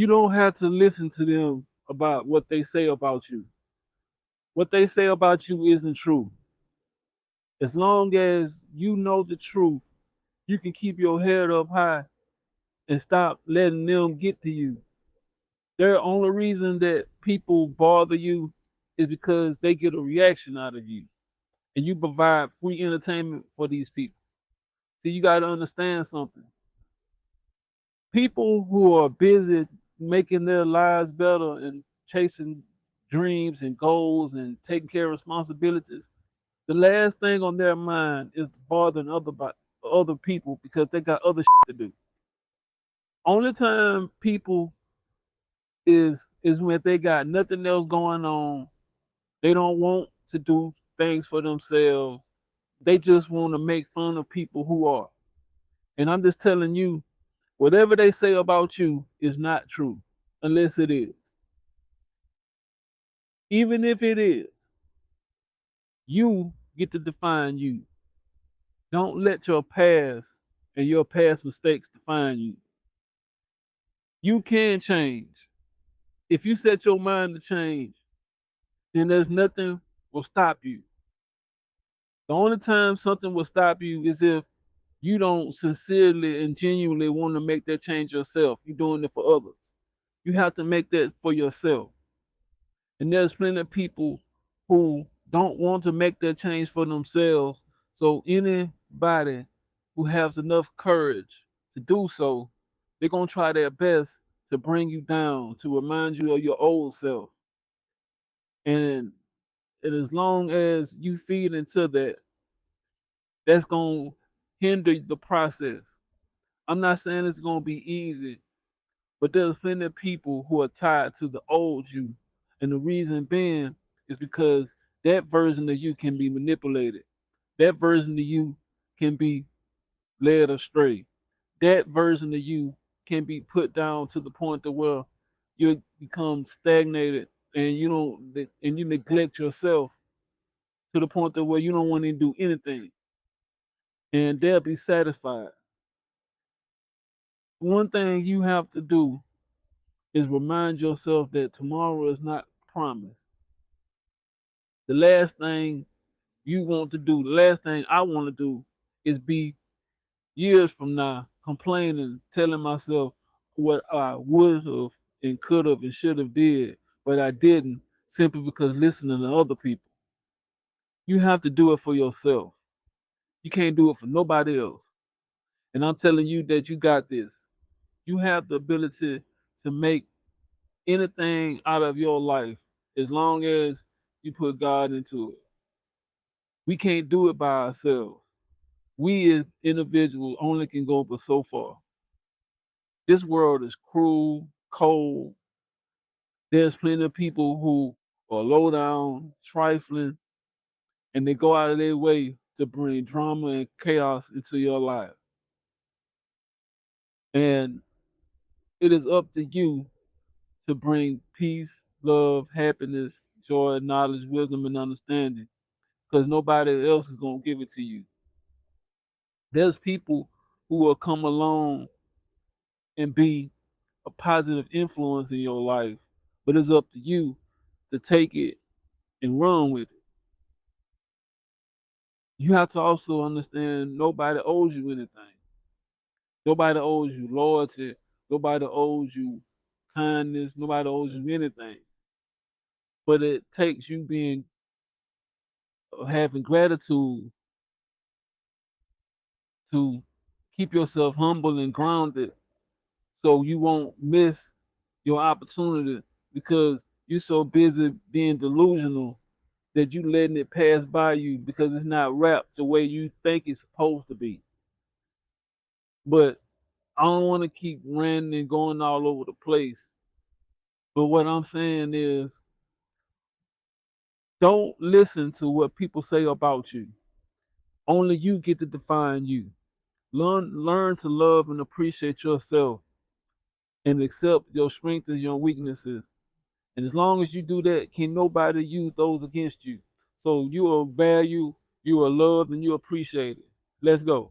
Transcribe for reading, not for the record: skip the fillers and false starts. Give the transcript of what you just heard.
You don't have to listen to them about what they say about you. What they say about you isn't true. As long as you know the truth, you can keep your head up high and stop letting them get to you. The only reason that people bother you is because they get a reaction out of you and you provide free entertainment for these people. So you got to understand something. People who are busy making their lives better and chasing dreams and goals and taking care of responsibilities, the last thing on their mind is bothering other people because they got other shit to do. Only time people is when they got nothing else going on. They don't want to do things for themselves. They just want to make fun of people who are. And I'm just telling you, whatever they say about you is not true, unless it is. Even if it is, you get to define you. Don't let your past and your past mistakes define you. You can change. If you set your mind to change, then there's nothing will stop you. The only time something will stop you is if you don't sincerely and genuinely want to make that change yourself. You're doing it for others. You have to make that for yourself. And there's plenty of people who don't want to make that change for themselves. So anybody who has enough courage to do so, they're gonna try their best to bring you down, to remind you of your old self. And, and as long as you feed into that, that's gonna hinder the process. I'm not saying it's gonna be easy, but there's plenty of people who are tied to the old you. And the reason being is because that version of you can be manipulated. That version of you can be led astray. That version of you can be put down to the point to where you become stagnated and you neglect yourself to the point to where you don't want to do anything. And they'll be satisfied. One thing you have to do is remind yourself that tomorrow is not promised. The last thing you want to do, the last thing I want to do is be years from now complaining, telling myself what I would have and could have and should have did, but I didn't simply because listening to other people. You have to do it for yourself. You can't do it for nobody else. And I'm telling you that you got this. You have the ability to make anything out of your life as long as you put God into it. We can't do it by ourselves. We as individuals only can go but so far. This world is cruel, cold. There's plenty of people who are low down, trifling, and they go out of their way to bring drama and chaos into your life. And it is up to you to bring peace, love, happiness, joy, knowledge, wisdom, and understanding because nobody else is going to give it to you. There's people who will come along and be a positive influence in your life, but it's up to you to take it and run with it. You have to also understand nobody owes you anything. Nobody owes you loyalty. Nobody owes you kindness. Nobody owes you anything. But it takes you being having gratitude to keep yourself humble and grounded so you won't miss your opportunity because you're so busy being delusional that you letting it pass by you because it's not wrapped the way you think it's supposed to be. But I don't want to keep ranting and going all over the place. But what I'm saying is don't listen to what people say about you. Only you get to define you. Learn to love and appreciate yourself and accept your strengths and your weaknesses. And as long as you do that, can nobody use those against you. So you are valued, you are loved, and you are appreciated. Let's go.